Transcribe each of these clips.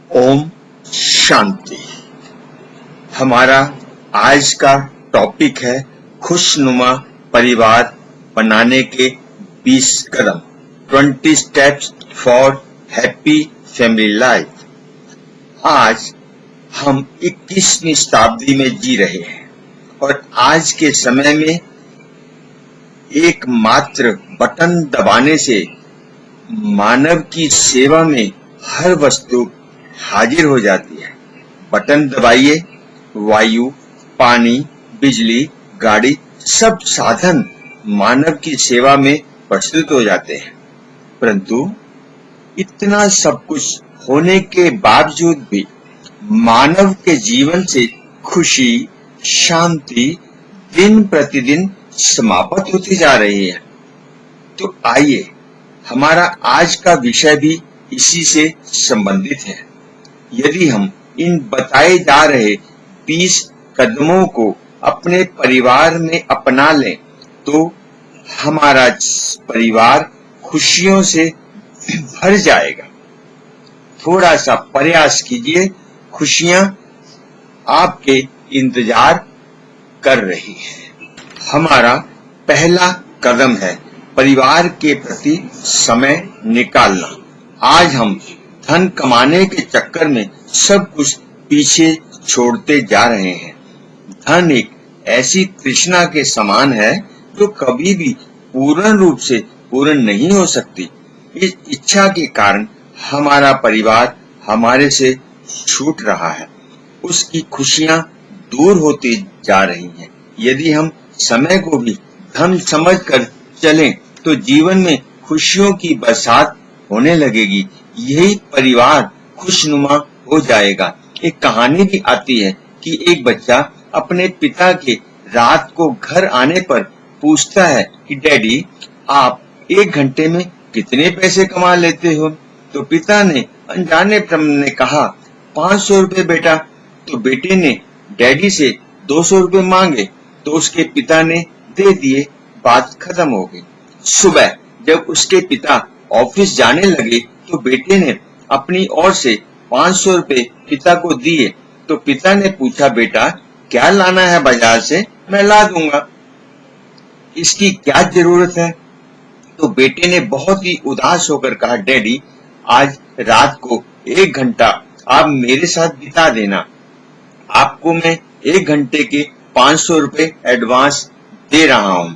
ओम शांति। हमारा आज का टॉपिक है खुशनुमा परिवार बनाने के 20 कदम 20 steps for happy family life. आज हम 21वीं शताब्दी में जी रहे हैं और आज के समय में एकमात्र बटन दबाने से मानव की सेवा में हर वस्तु हाजिर हो जाती है। बटन दबाइए, वायु, पानी, बिजली, गाड़ी, सब साधन मानव की सेवा में प्रस्तुत हो जाते हैं। परंतु इतना सब कुछ होने के बावजूद भी मानव के जीवन से खुशी, शांति दिन प्रतिदिन समाप्त होती जा रही है। तो आइए, हमारा आज का विषय भी इसी से संबंधित है। यदि हम इन बताए जा रहे 20 कदमों को अपने परिवार में अपना लें तो हमारा परिवार खुशियों से भर जाएगा। थोड़ा सा प्रयास कीजिए, खुशियां आपके इंतजार कर रही है। हमारा पहला कदम है परिवार के प्रति समय निकालना। आज हम धन कमाने के चक्कर में सब कुछ पीछे छोड़ते जा रहे हैं। धन एक ऐसी तृष्णा के समान है जो कभी भी पूर्ण रूप से पूर्ण नहीं हो सकती। इस इच्छा के कारण हमारा परिवार हमारे से छूट रहा है, उसकी खुशियां दूर होती जा रही हैं। यदि हम समय को भी धन समझकर चलें तो जीवन में खुशियों की बरसात होने लगेगी। यही परिवार खुशनुमा हो जाएगा। एक कहानी भी आती है कि एक बच्चा अपने पिता के रात को घर आने पर पूछता है कि डैडी, आप 1 घंटे में कितने पैसे कमा लेते हो? तो पिता ने अनजाने क्रम में कहा 500 रुपए बेटा। तो बेटे ने डैडी से 200 रुपए मांगे तो उसके पिता ने दे दिए, बात खत्म हो गई। सुबह जब उसके पिता ऑफिस जाने लगे तो बेटे ने अपनी ओर से 500 रुपए पिता को दिए। तो पिता ने पूछा, बेटा क्या लाना है बाजार से? मैं ला दूंगा, इसकी क्या जरूरत है? तो बेटे ने बहुत ही उदास होकर कहा, डैडी आज रात को 1 घंटा आप मेरे साथ बिता देना, आपको मैं 1 घंटे के 500 रुपए एडवांस दे रहा हूं।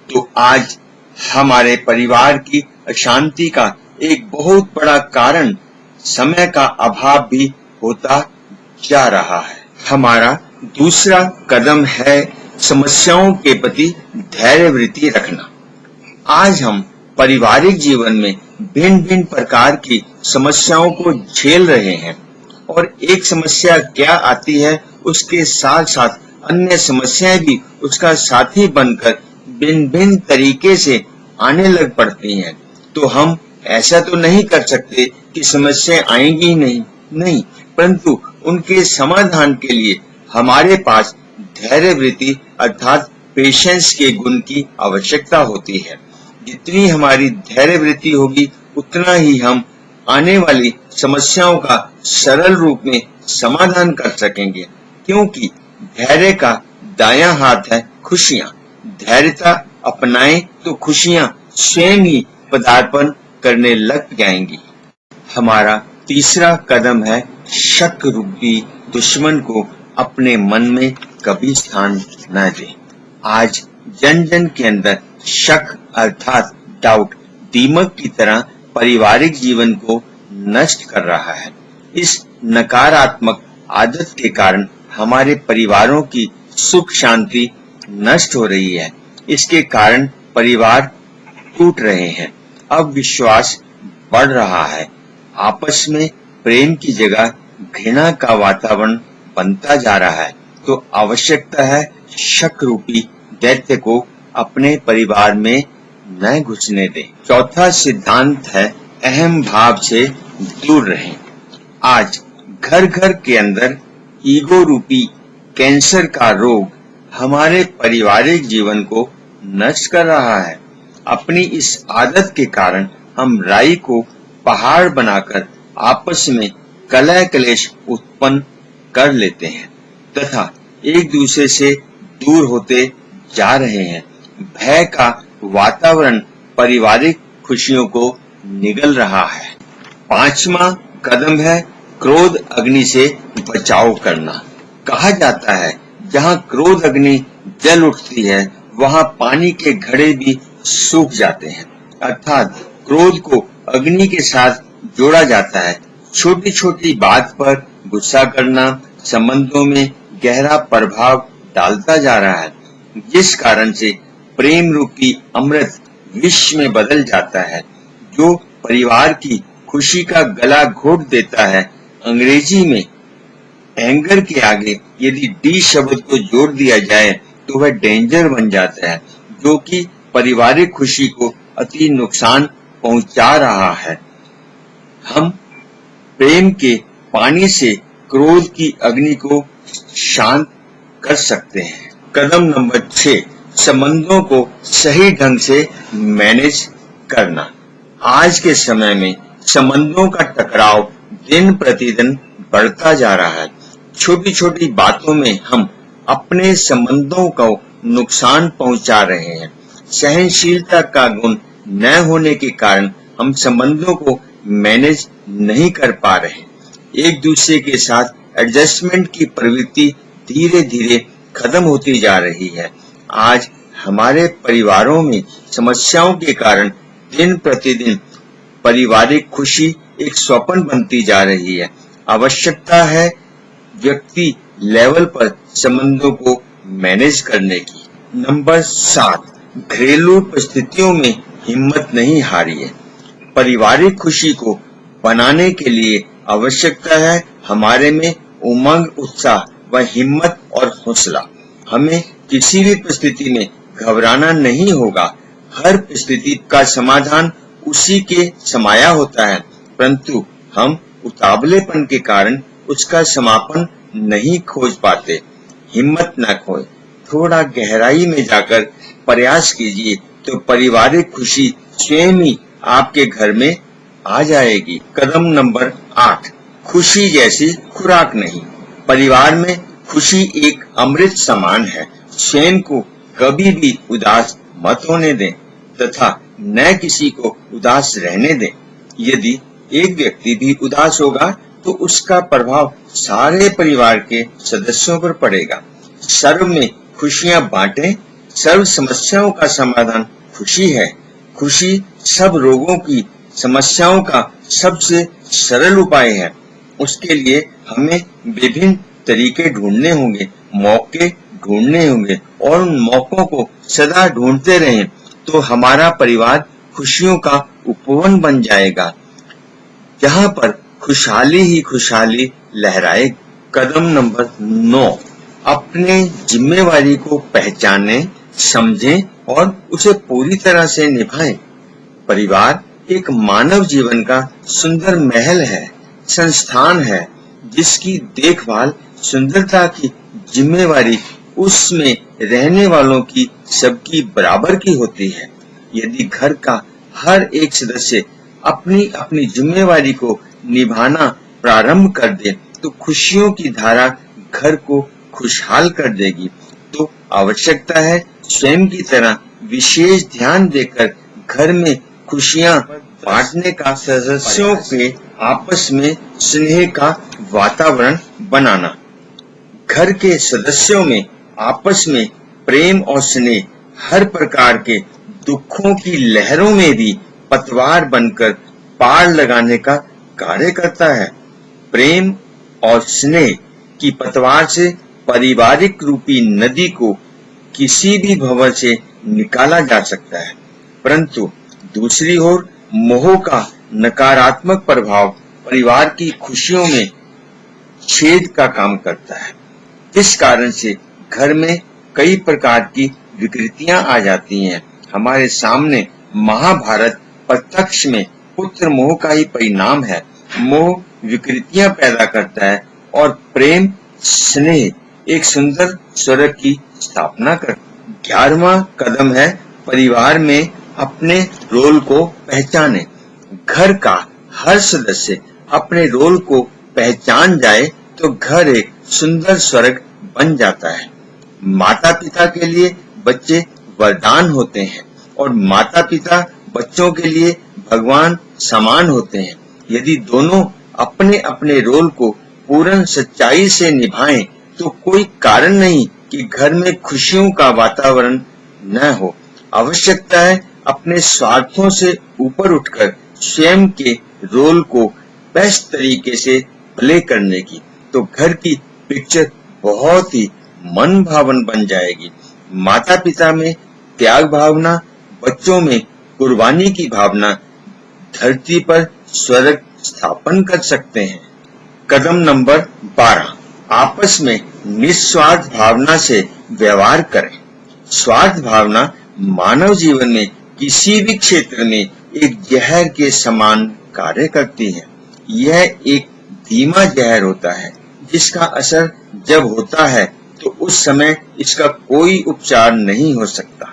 तो आज हमारे परिवार की अशांति का एक बहुत बड़ा कारण समय का अभाव भी होता जा रहा है। हमारा दूसरा कदम है समस्याओं के प्रति धैर्यवृत्ति रखना। आज हम पारिवारिक जीवन में भिन्न भिन्न प्रकार की समस्याओं को झेल रहे हैं और एक समस्या क्या आती है उसके साथ साथ अन्य समस्याएं भी उसका साथी बनकर भिन्न भिन्न तरीके से आने लग पड़ती हैं। तो हम ऐसा तो नहीं कर सकते कि समस्याएं आएंगी नहीं, परंतु उनके समाधान के लिए हमारे पास धैर्यवृत्ति अर्थात पेशेंस के गुण की आवश्यकता होती है। जितनी हमारी धैर्यवृत्ति होगी उतना ही हम आने वाली समस्याओं का सरल रूप में समाधान कर सकेंगे, क्योंकि धैर्य का दायां हाथ है खुशियां। धैर्यता अपनाएं तो खुशियां स्वयं ही पदार्पण करने लग जाएंगी। हमारा तीसरा कदम है शक रूपी दुश्मन को अपने मन में कभी स्थान न दें। आज जन जन के अंदर शक अर्थात डाउट दीमक की तरह पारिवारिक जीवन को नष्ट कर रहा है। इस नकारात्मक आदत के कारण हमारे परिवारों की सुख शांति नष्ट हो रही है। इसके कारण परिवार टूट रहे हैं, अविश्वास बढ़ रहा है, आपस में प्रेम की जगह घृणा का वातावरण बनता जा रहा है। तो आवश्यकता है शक रूपी दैत्य को अपने परिवार में न घुसने दें। चौथा सिद्धांत है अहम भाव से दूर रहें। आज घर घर के अंदर ईगो रूपी कैंसर का रोग हमारे पारिवारिक जीवन को नष्ट कर रहा है। अपनी इस आदत के कारण हम राई को पहाड़ बनाकर आपस में कलह क्लेश उत्पन्न कर लेते हैं तथा एक दूसरे से दूर होते जा रहे हैं। भय का वातावरण पारिवारिक खुशियों को निगल रहा है। 5वां कदम है क्रोध अग्नि से बचाव करना। कहा जाता है जहां क्रोध अग्नि जल उठती है वहां पानी के घड़े भी सूख जाते हैं। अर्थात क्रोध को अग्नि के साथ जोड़ा जाता है। छोटी छोटी बात पर गुस्सा करना संबंधों में गहरा प्रभाव डालता जा रहा है, जिस कारण से प्रेम रूपी अमृत विष में बदल जाता है, जो परिवार की खुशी का गला घोट देता है। अंग्रेजी में एंगर के आगे यदि डी शब्द को जोड़ दिया जाए तो वह डेंजर बन जाता है, जो कि पारिवारिक खुशी को अति नुकसान पहुंचा रहा है। हम प्रेम के पानी से क्रोध की अग्नि को शांत कर सकते हैं। कदम नंबर 6, संबंधों को सही ढंग से मैनेज करना। आज के समय में संबंधों का टकराव दिन प्रतिदिन बढ़ता जा रहा है। छोटी छोटी बातों में हम अपने संबंधों को नुकसान पहुंचा रहे हैं। सहनशीलता का गुण न होने के कारण हम संबंधों को मैनेज नहीं कर पा रहे। एक दूसरे के साथ एडजस्टमेंट की प्रवृत्ति धीरे धीरे खत्म होती जा रही है। आज हमारे परिवारों में समस्याओं के कारण दिन प्रतिदिन पारिवारिक खुशी एक स्वप्न बनती जा रही है। आवश्यकता है व्यक्ति लेवल पर संबंधों को मैनेज करने की। नंबर 7, घरेलू परिस्थितियों में हिम्मत नहीं हारिए। पारिवारिक खुशी को बनाने के लिए आवश्यकता है हमारे में उमंग, उत्साह व हिम्मत और हौसला। हमें किसी भी परिस्थिति में घबराना नहीं होगा। हर परिस्थिति का समाधान उसी के समाया होता है, परंतु हम उतावलेपन के कारण उसका समापन नहीं खोज पाते। हिम्मत न खोए, थोड़ा गहराई में जाकर प्रयास कीजिए तो पारिवारिक खुशी स्वयं ही आपके घर में आ जाएगी। कदम नंबर 8, खुशी जैसी खुराक नहीं। परिवार में खुशी एक अमृत समान है। स्वयं को कभी भी उदास मत होने दें तथा न किसी को उदास रहने दें। यदि एक व्यक्ति भी उदास होगा तो उसका प्रभाव सारे परिवार के सदस्यों पर पड़ेगा। सर्व में खुशियां बांटें। सर्व समस्याओं का समाधान खुशी है। खुशी सब रोगों की समस्याओं का सबसे सरल उपाय है। उसके लिए हमें विभिन्न तरीके ढूंढने होंगे, मौके ढूंढने होंगे और उन मौकों को सदा ढूंढते रहें तो हमारा परिवार खुशियों का उपवन बन जाएगा, जहां पर खुशहाली ही खुशहाली लहराए। कदम नंबर 9, अपने जिम्मेवारी को पहचानें, समझें और उसे पूरी तरह से निभाएं। परिवार एक मानव जीवन का सुंदर महल है, संस्थान है, जिसकी देखभाल सुंदरता की जिम्मेवारी उसमें रहने वालों की सबकी बराबर की होती है। यदि घर का हर एक सदस्य अपनी अपनी जिम्मेवारी को निभाना प्रारंभ कर दे तो खुशियों की धारा घर को खुशहाल कर देगी। तो आवश्यकता है स्वयं की तरह विशेष ध्यान देकर घर में खुशियां बांटने का, सदस्यों के आपस में स्नेह का वातावरण बनाना। घर के सदस्यों में आपस में प्रेम और स्नेह हर प्रकार के दुखों की लहरों में भी पतवार बनकर पार लगाने का कार्य करता है। प्रेम और स्नेह की पतवार से पारिवारिक रूपी नदी को किसी भी भंवर से निकाला जा सकता है, परंतु दूसरी ओर मोह का नकारात्मक प्रभाव परिवार की खुशियों में छेद का काम करता है। इस कारण से घर में कई प्रकार की विकृतियां आ जाती हैं। हमारे सामने महाभारत प्रत्यक्ष में पुत्र मोह का ही परिणाम है। मोह विकृतियां पैदा करता है और प्रेम स्नेह एक सुंदर स्वर्ग की स्थापना करता है। 11वां कदम है परिवार में अपने रोल को पहचाने। घर का हर सदस्य अपने रोल को पहचान जाए तो घर एक सुंदर स्वर्ग बन जाता है। माता पिता के लिए बच्चे वरदान होते हैं और माता पिता बच्चों के लिए भगवान समान होते हैं। यदि दोनों अपने अपने रोल को पूर्ण सच्चाई से निभाएं तो कोई कारण नहीं कि घर में खुशियों का वातावरण न हो। आवश्यकता है अपने स्वार्थों से ऊपर उठकर स्वयं के रोल को बेस्ट तरीके से प्ले करने की, तो घर की पिक्चर बहुत ही मन भावन बन जाएगी। माता पिता में त्याग भावना, बच्चों में कुर्बानी की भावना धरती पर स्वर्ग स्थापन कर सकते हैं। कदम नंबर 12, आपस में निस्वार्थ भावना से व्यवहार करें। स्वार्थ भावना मानव जीवन में किसी भी क्षेत्र में एक जहर के समान कार्य करती है। यह एक धीमा जहर होता है जिसका असर जब होता है तो उस समय इसका कोई उपचार नहीं हो सकता।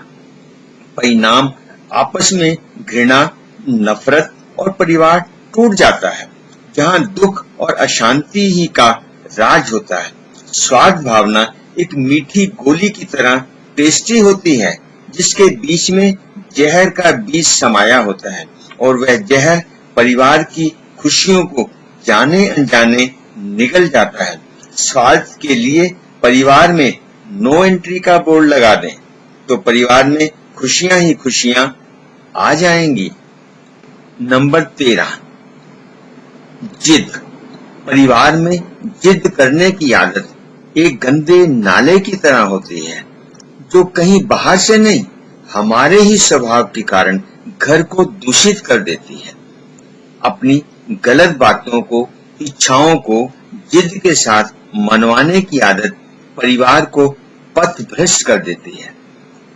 परिणाम आपस में घृणा, नफरत और परिवार टूट जाता है, जहां दुख और अशांति ही का राज होता है। स्वार्थ भावना एक मीठी गोली की तरह टेस्टी होती है जिसके बीच में जहर का बीज समाया होता है और वह जहर परिवार की खुशियों को जाने अनजाने निगल जाता है। स्वार्थ के लिए परिवार में नो एंट्री का बोर्ड लगा दें तो परिवार में खुशियां ही खुशियां आ जाएंगी। नंबर 13, जिद। परिवार में जिद करने की आदत एक गंदे नाले की तरह होती है जो कहीं बाहर से नहीं, हमारे ही स्वभाव के कारण घर को दूषित कर देती है। अपनी गलत बातों को, इच्छाओं को जिद के साथ मनवाने की आदत परिवार को पथभ्रष्ट कर देती है।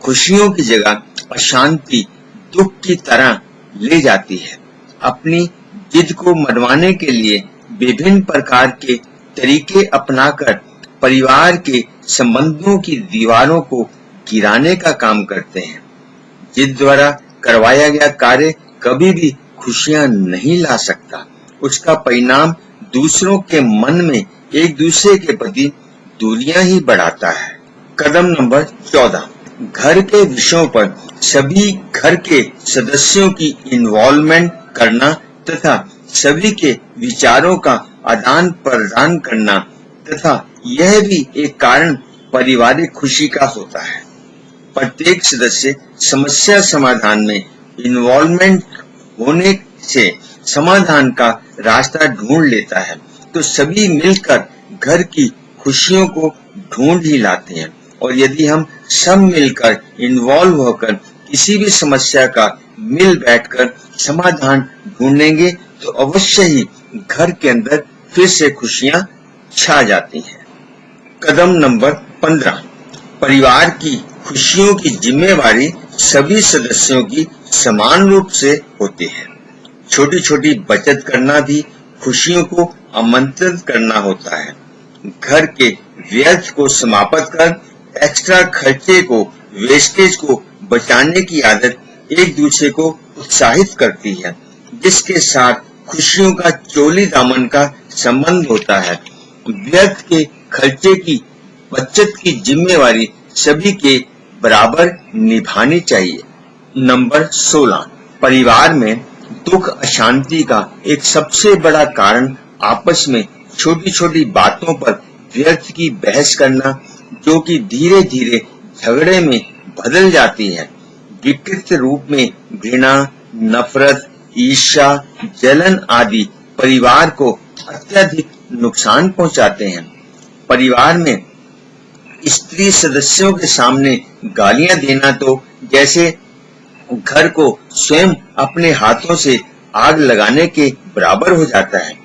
खुशियों की जगह अशांति दुख की तरह ले जाती है। अपनी जिद को मनवाने के लिए विभिन्न प्रकार के तरीके अपनाकर परिवार के संबंधों की दीवारों को गिराने का काम करते हैं। जिद द्वारा करवाया गया कार्य कभी भी खुशियां नहीं ला सकता। उसका परिणाम दूसरों के मन में एक दूसरे के प्रति दूरियां ही बढ़ाता है। कदम नंबर 14, घर के विषयों पर सभी घर के सदस्यों की इन्वॉल्वमेंट करना तथा सभी के विचारों का आदान प्रदान करना तथा यह भी एक कारण पारिवारिक खुशी का होता है। प्रत्येक सदस्य समस्या समाधान में इन्वॉल्वमेंट होने से समाधान का रास्ता ढूंढ लेता है, तो सभी मिलकर घर की खुशियों को ढूंढ ही लाते हैं। और यदि हम सब मिलकर इन्वॉल्व होकर किसी भी समस्या का मिल बैठकर समाधान ढूंढेंगे तो अवश्य ही घर के अंदर फिर से खुशियां छा जाती हैं। कदम नंबर 15, परिवार की खुशियों की जिम्मेवारी सभी सदस्यों की समान रूप से होती है। छोटी छोटी बचत करना भी खुशियों को आमंत्रित करना होता है। घर के व्यर्थ को समाप्त कर एक्स्ट्रा खर्चे को, वेस्टेज को बचाने की आदत एक दूसरे को उत्साहित करती है, जिसके साथ खुशियों का चोली दामन का संबंध होता है। व्यर्थ के खर्चे की बचत की जिम्मेवारी सभी के बराबर निभानी चाहिए। नंबर 16, परिवार में दुख अशांति का एक सबसे बड़ा कारण आपस में छोटी छोटी बातों पर व्यर्थ की बहस करना, जो कि धीरे धीरे झगड़े में बदल जाती है। विकृत रूप में घृणा, नफरत, ईर्ष्या, जलन आदि परिवार को अत्यधिक नुकसान पहुंचाते हैं। परिवार में स्त्री सदस्यों के सामने गालियां देना तो जैसे घर को स्वयं अपने हाथों से आग लगाने के बराबर हो जाता है।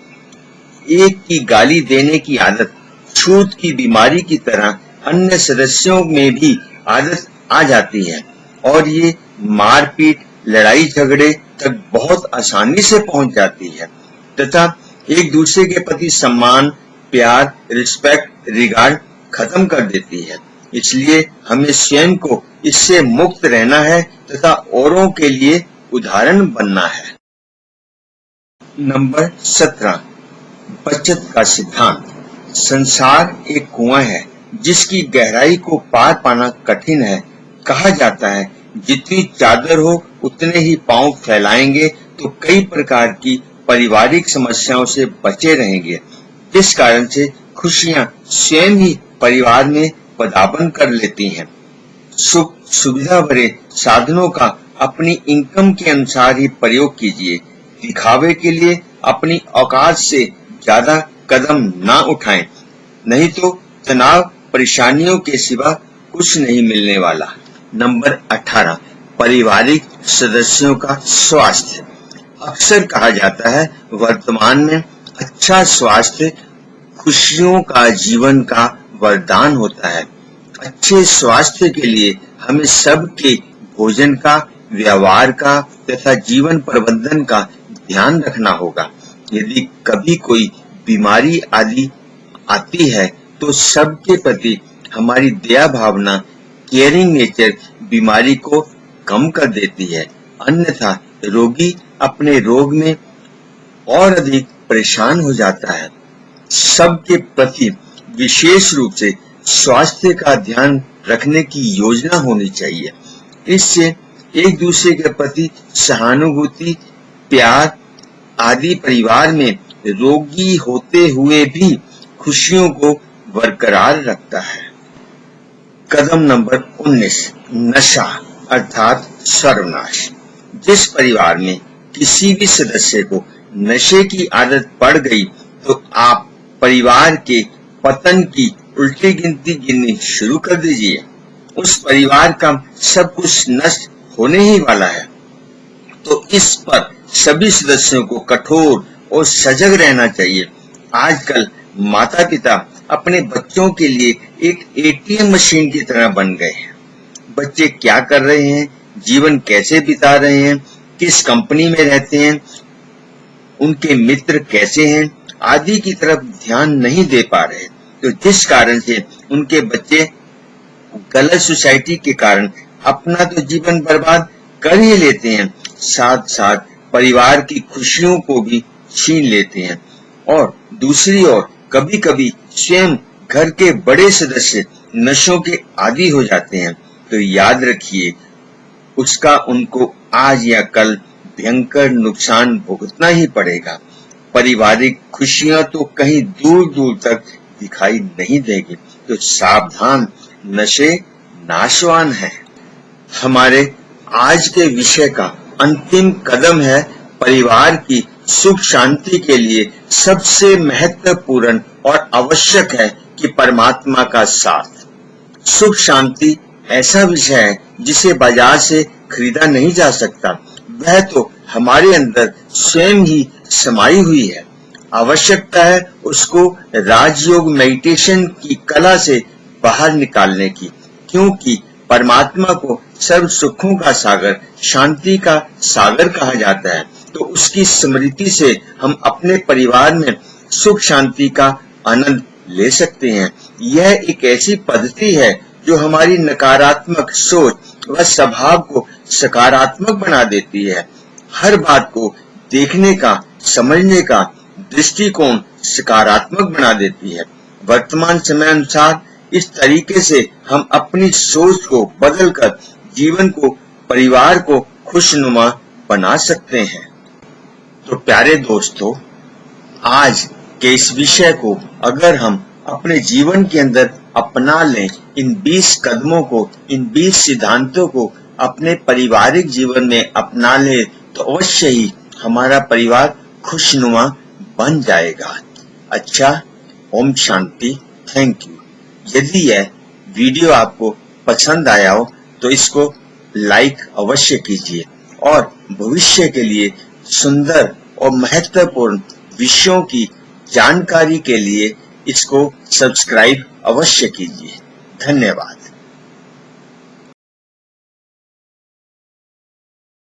एक की गाली देने की आदत छूत की बीमारी की तरह अन्य सदस्यों में भी आदत आ जाती है और ये मारपीट, लड़ाई झगड़े तक बहुत आसानी से पहुंच जाती है तथा एक दूसरे के प्रति सम्मान, प्यार, रिस्पेक्ट, रिगार्ड खत्म कर देती है। इसलिए हमें स्वयं को इससे मुक्त रहना है तथा औरों के लिए उदाहरण बनना है। नंबर 17, बचत का सिद्धांत। संसार एक कुआं है जिसकी गहराई को पार पाना कठिन है। कहा जाता है जितनी चादर हो उतने ही पांव फैलाएंगे तो कई प्रकार की पारिवारिक समस्याओं से बचे रहेंगे, जिस कारण से खुशियां स्वयं ही परिवार में पदार्पण कर लेती हैं। सुख सुविधा भरे साधनों का अपनी इनकम के अनुसार ही प्रयोग कीजिए। दिखावे के लिए अपनी औकात से ज्यादा कदम ना उठाएं, नहीं तो तनाव परेशानियों के सिवा कुछ नहीं मिलने वाला। नंबर 18, पारिवारिक सदस्यों का स्वास्थ्य। अक्सर कहा जाता है वर्तमान में अच्छा स्वास्थ्य खुशियों का जीवन का वरदान होता है। अच्छे स्वास्थ्य के लिए हमें सबके भोजन का, व्यवहार का तथा जीवन प्रबंधन का ध्यान रखना होगा। यदि कभी कोई बीमारी आदि आती है तो सबके प्रति हमारी दया भावना, केयरिंग नेचर बीमारी को कम कर देती है। अन्यथा रोगी अपने रोग में और अधिक परेशान हो जाता है। सबके प्रति विशेष रूप से स्वास्थ्य का ध्यान रखने की योजना होनी चाहिए। इससे एक दूसरे के प्रति सहानुभूति, प्यार आदि परिवार में रोगी होते हुए भी खुशियों को बरकरार रखता है। कदम नंबर 19, नशा अर्थात सर्वनाश। जिस परिवार में किसी भी सदस्य को नशे की आदत पड़ गई तो आप परिवार के पतन की उल्टी गिनती गिननी शुरू कर दीजिए। उस परिवार का सब कुछ नष्ट होने ही वाला है। तो इस पर सभी सदस्यों को कठोर और सजग रहना चाहिए। आजकल माता पिता अपने बच्चों के लिए एक एटीएम मशीन की तरह बन गए हैं। बच्चे क्या कर रहे हैं, जीवन कैसे बिता रहे हैं, किस कंपनी में रहते हैं, उनके मित्र कैसे हैं आदि की तरफ ध्यान नहीं दे पा रहे। तो जिस कारण से उनके बच्चे गलत सोसाइटी के कारण अपना तो जीवन बर्बाद कर ही लेते हैं, साथ साथ परिवार की खुशियों को भी छीन लेते हैं। और दूसरी ओर कभी कभी स्वयं घर के बड़े सदस्य नशों के आदी हो जाते हैं। तो याद रखिए उसका उनको आज या कल भयंकर नुकसान भुगतना ही पड़ेगा। पारिवारिक खुशियां तो कहीं दूर दूर तक दिखाई नहीं देगी। तो सावधान, नशे नाशवान है। हमारे आज के विषय का अंतिम कदम है परिवार की सुख शांति के लिए सबसे महत्वपूर्ण और आवश्यक है कि परमात्मा का साथ। सुख शांति ऐसा विषय है जिसे बाजार से खरीदा नहीं जा सकता। वह तो हमारे अंदर स्वयं ही समाई हुई है। आवश्यकता है उसको राजयोग मेडिटेशन की कला से बाहर निकालने की, क्योंकि परमात्मा को सर्व सुखों का सागर, शांति का सागर कहा जाता है। तो उसकी स्मृति से हम अपने परिवार में सुख शांति का आनंद ले सकते हैं। यह एक ऐसी पद्धति है जो हमारी नकारात्मक सोच व स्वभाव को सकारात्मक बना देती है। हर बात को देखने का, समझने का दृष्टिकोण सकारात्मक बना देती है। वर्तमान समय अनुसार इस तरीके से हम अपनी सोच को बदलकर जीवन को, परिवार को खुशनुमा बना सकते हैं। तो प्यारे दोस्तों, आज के इस विषय को अगर हम अपने जीवन के अंदर अपना लें, इन 20 कदमों को, इन 20 सिद्धांतों को अपने पारिवारिक जीवन में अपना ले तो अवश्य ही हमारा परिवार खुशनुमा बन जाएगा। अच्छा, ओम शांति। Thank you. यदि यह वीडियो आपको पसंद आया हो तो इसको लाइक अवश्य कीजिए और भविष्य के लिए सुंदर और महत्वपूर्ण विषयों की जानकारी के लिए इसको सब्सक्राइब अवश्य कीजिए। धन्यवाद।